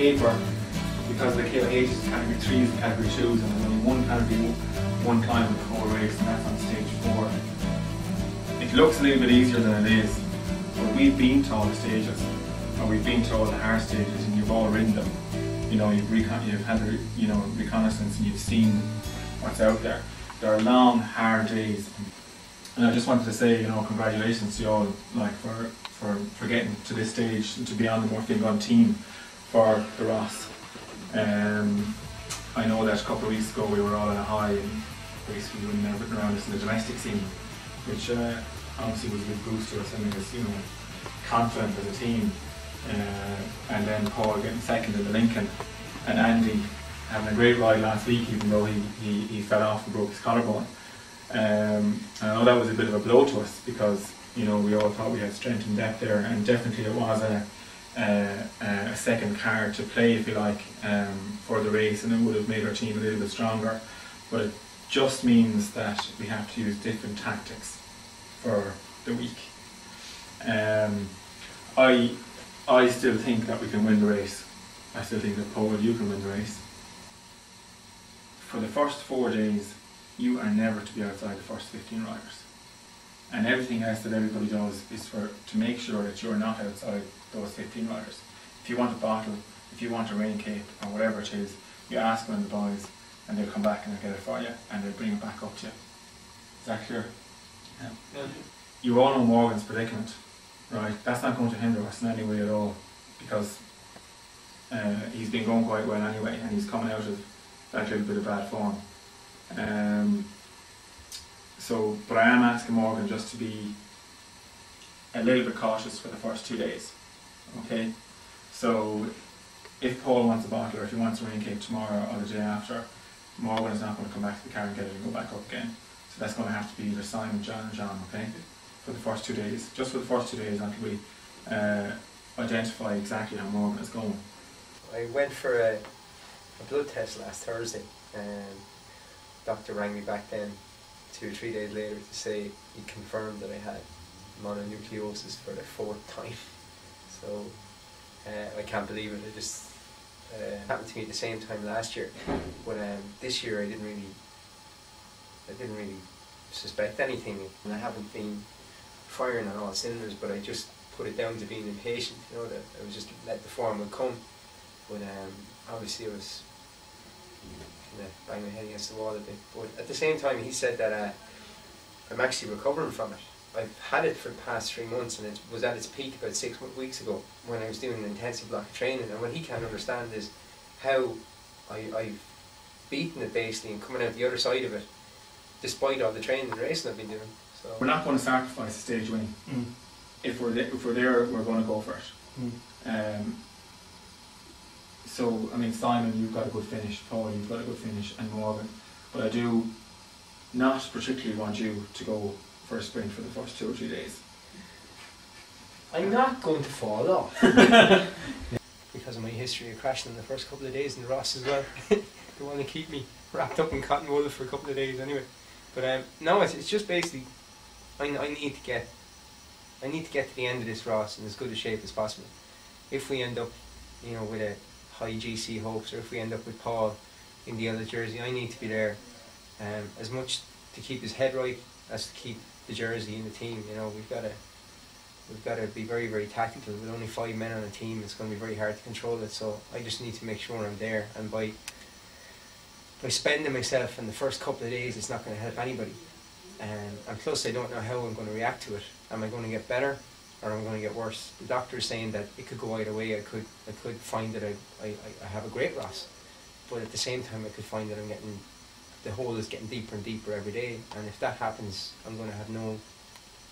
paper, because of the KOH is category 3 is category 2s, and there's only one category 1 climb in the whole race, and that's on stage 4. It looks a little bit easier than it is, but we've been to all the stages, or we've been to all the hard stages, and you've all ridden them. You know, you've had the, you know, reconnaissance, and you've seen what's out there. There are long, hard days, and I just wanted to say, you know, congratulations to you all, like, for getting to this stage and to be on the Murphy Gunn team for the RAS. I know that a couple of weeks ago we were all on a high and basically winning everything around us in the domestic scene, which obviously was a big boost to us and made us, you know, confident as a team. And then Paul getting second in the Lincoln, and Andy having a great ride last week, even though he fell off and broke his collarbone. And I know that was a bit of a blow to us, because, you know, we all thought we had strength and depth there, and definitely it was a second card to play, if you like, for the race, and it would have made our team a little bit stronger. But it just means that we have to use different tactics for the week. I still think that we can win the race. I still think that, Paul, you can win the race. For the first 4 days, you are never to be outside the first 15 riders. And everything else that everybody does is to make sure that you're not outside those 15 riders. If you want a bottle, if you want a rain cape, or whatever it is, you ask one of the boys, and they'll come back and they'll get it for you, and they'll bring it back up to you. Is that clear? Yeah. You all know Morgan's predicament, right? That's not going to hinder us in any way at all, because he's been going quite well anyway, and he's coming out of that little bit of bad form. But I am asking Morgan just to be a little bit cautious for the first 2 days. Okay? So if Paul wants a bottle, or if he wants a rain cape tomorrow or the day after, Morgan is not going to come back to the car and get it and go back up again. So that's going to have to be either Simon, John, and John, okay? For the first 2 days. Just for the first 2 days until we identify exactly how Morgan is going. I went for a blood test last Thursday, and doctor rang me back then 2 or 3 days later to say he confirmed that I had mononucleosis for the 4th time. So I can't believe it. It just happened to me at the same time last year, but this year I didn't really suspect anything, and I haven't been firing on all cylinders, but I just put it down to being impatient, you know, that I was just let the form would come. But obviously I was kind of banging my head against the wall a bit. But at the same time, he said that I'm actually recovering from it. I've had it for the past 3 months, and it was at its peak about 6 weeks ago when I was doing an intensive block of training. And what he can't understand is how I've beaten it basically and coming out the other side of it, despite all the training and racing I've been doing. So we're not going to sacrifice the stage winning. If we're there, we're going to go for it. So, I mean, Simon, you've got a good finish, Paul, you've got a good finish, and Morgan. But I do not particularly want you to go for a sprint for the first 2 or 3 days. I'm not going to fall off. Because of my history of crashing in the first couple of days in the RAS as well. They want to keep me wrapped up in cotton wool for a couple of days anyway. But no, it's just basically, I need to get to the end of this RAS in as good a shape as possible. If we end up, you know, with a high GC hopes, or if we end up with Paul in the other jersey, I need to be there as much to keep his head right as to keep the jersey in the team. You know, we've got to be very, very tactical. With only 5 men on a team, it's going to be very hard to control it. So I just need to make sure I'm there, and by spending myself in the first couple of days, it's not going to help anybody. And plus, I don't know how I'm going to react to it. Am I going to get better, or am I going to get worse? The doctor is saying that it could go either way. I could find that I have a great RAS, but at the same time I could find that the hole is getting deeper and deeper every day, and if that happens, I'm going to have no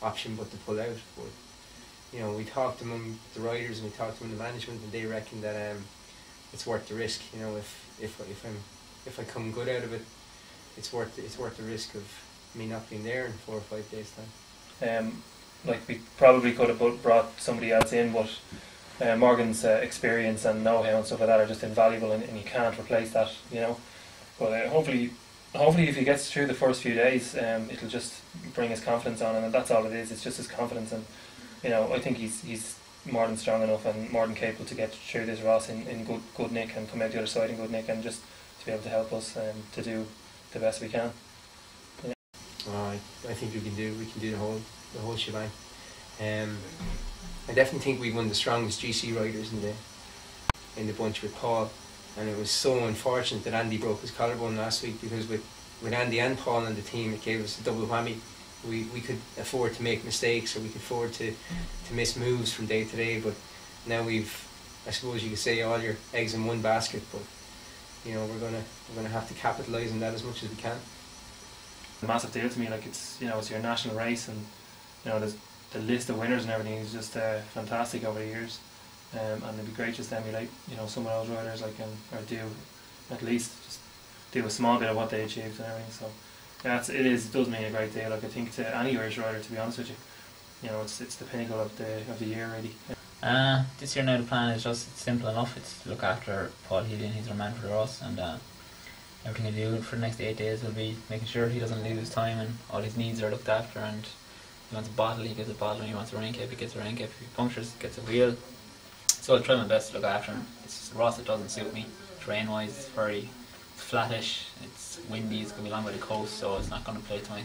option but to pull out. But you know, we talked among the riders and we talked among the management, and they reckon that it's worth the risk. You know, if I come good out of it, it's worth the risk of me not being there in 4 or 5 days time. Like, we probably could have brought somebody else in, but Morgan's experience and know-how and stuff like that are just invaluable, and you can't replace that, you know. But hopefully if he gets through the first few days, it'll just bring his confidence on, and that's all it is. It's just his confidence, and you know, I think he's more than strong enough and more than capable to get through this Ross in good nick and come out the other side in good nick, and just to be able to help us to do the best we can. Yeah. I think we can do the whole shebang. I definitely think we won the strongest GC riders in the bunch with Paul, and it was so unfortunate that Andy broke his collarbone last week, because with Andy and Paul on the team, it gave us a double whammy. We could afford to make mistakes, or we could afford to miss moves from day to day, but now we've, I suppose you could say, all your eggs in one basket, but you know, we're gonna have to capitalise on that as much as we can. A massive deal to me, like it's your national race, and you know the list of winners and everything is just fantastic over the years, and it'd be great just to emulate, you know, some of those riders, like, or do at least just do a small bit of what they achieved and everything. So yeah, it does mean a great deal. Like, I think to any Irish rider, to be honest with you, you know, it's the pinnacle of the year really. This year now the plan is just simple enough. It's to look after Paul Healy, and he's our man for the Ross, and everything I do for the next 8 days will be making sure he doesn't lose time and all his needs are looked after. And he wants a bottle, he gets a bottle, and he wants a rain cap, he gets a rain cap. If he punctures, he gets a wheel. So I'll try my best to look after him. It's just the Ross that doesn't suit me. Terrain wise, it's very flattish, it's windy, it's going to be along by the coast, so it's not going to play to my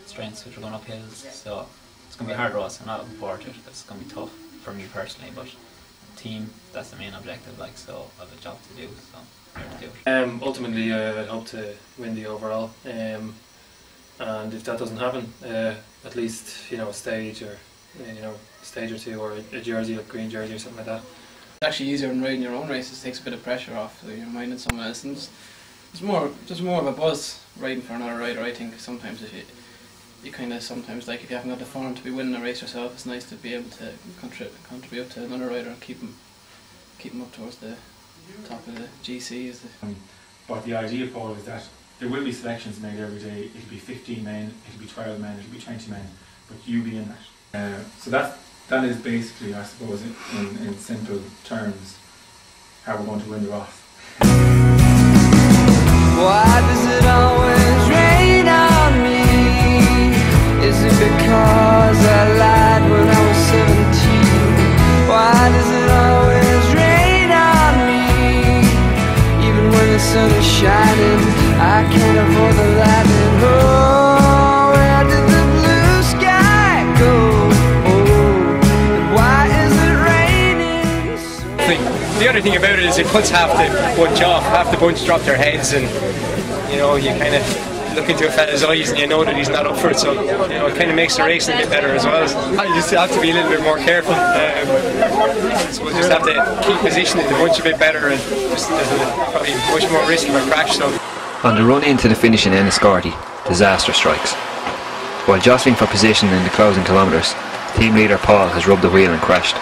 strengths, which are going up hills. So it's going to be a hard Ross. I'm not looking forward to it. It's going to be tough for me personally, but the team, that's the main objective, like, so I have a job to do, so I'm here to do it. Ultimately I hope to win the overall, and if that doesn't happen, at least, you know, a stage or two, or a jersey, like green jersey or something like that. It's actually easier than riding your own races. It takes a bit of pressure off, so you're minding someone else, and it's more of a buzz riding for another rider. I think sometimes if you kind of sometimes, like, if you haven't got the form to be winning a race yourself, it's nice to be able to contribute to another rider and keep them up towards the top of the GC. But the idea, Paul, is that there will be selections made every day. It'll be 15 men, it'll be 12 men, it'll be 20 men, but you be in that. So that is basically, I suppose, in simple terms, how we're going to win the Ross. Why does it always rain on me? Is it because I lied when I was 17? Why does it always rain on me? Even when the sun is shining, I can't avoid the lightning. Oh, where did the blue sky go? Oh, and why is it raining so? The other thing about it is it puts half the bunch off. Half the bunch drop their heads, and you know, you kind of look into a fella's eyes and you know that he's not up for it, so you know, it kind of makes the racing a bit better as well. I just have to be a little bit more careful, so we'll just have to keep positioning the bunch a bit better, and just there's probably much more risk of a crash. So on the run into the finish in Enniscorthy, disaster strikes. While jostling for position in the closing kilometres, team leader Paul has rubbed the wheel and crashed.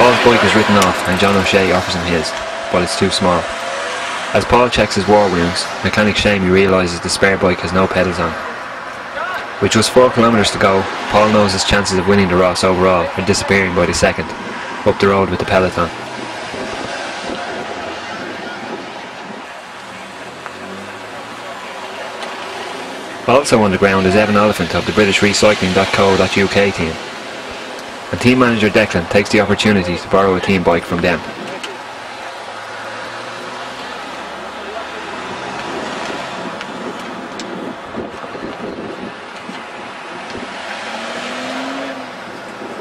Paul's bike is written off and John O'Shea offers him his, but it's too small. As Paul checks his war wounds, mechanic Shamey realises the spare bike has no pedals on. With just 4 kilometres to go, Paul knows his chances of winning the Ross overall are disappearing by the second, up the road with the peloton. Also on the ground is Evan Oliphant of the British Recycling.co.uk team, and team manager Declan takes the opportunity to borrow a team bike from them.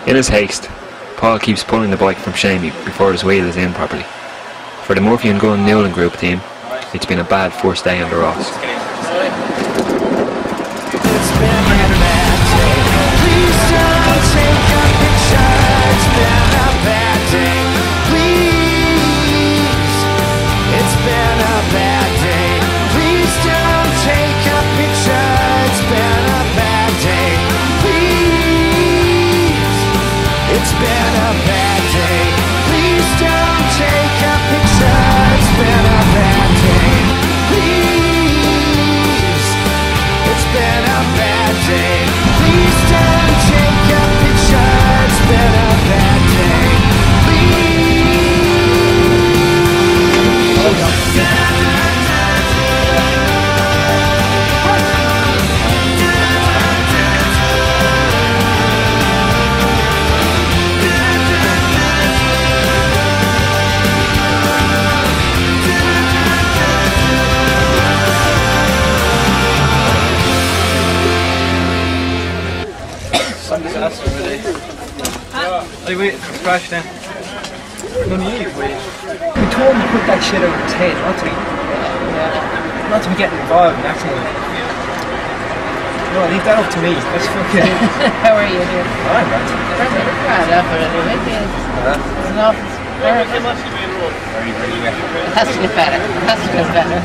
In his haste, Paul keeps pulling the bike from Shamey before his wheel is in properly. For the Murphy Gunn Newlyn group team, it's been a bad first day on the Ross. That's really. I waited for the crash then. No need to wait. We told him to put that shit out of his head, not to be getting involved in that kind of. No, leave that up to me. That's fucking. How are you doing? I'm right. Grand effort anyway. It's an office. Very, very well. It has to get better. It has to get better.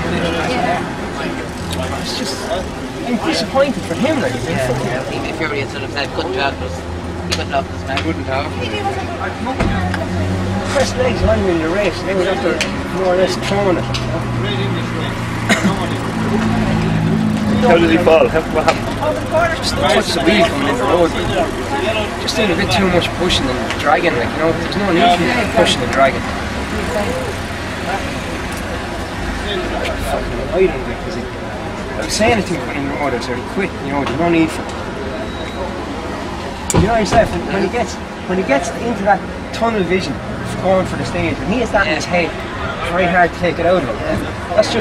It's just. I'm disappointed for him, like. He'd be furious at himself. Couldn't talk to us. He couldn't talk to us, man. Couldn't talk. First legs when I'm in the race, they were after more or less throwing it. How did he fall? What happened? Just touched the wheel coming in the road. Just doing a bit too much pushing and dragging, like, you know, there's no need for pushing and dragging. Fucking annoying, because I was saying it to him in the road, I said, quit, you know, there's no need for it. You know yourself, when he gets into that tunnel vision, going for the stage, when he has that in his head, it's very hard to take it out of him. That's just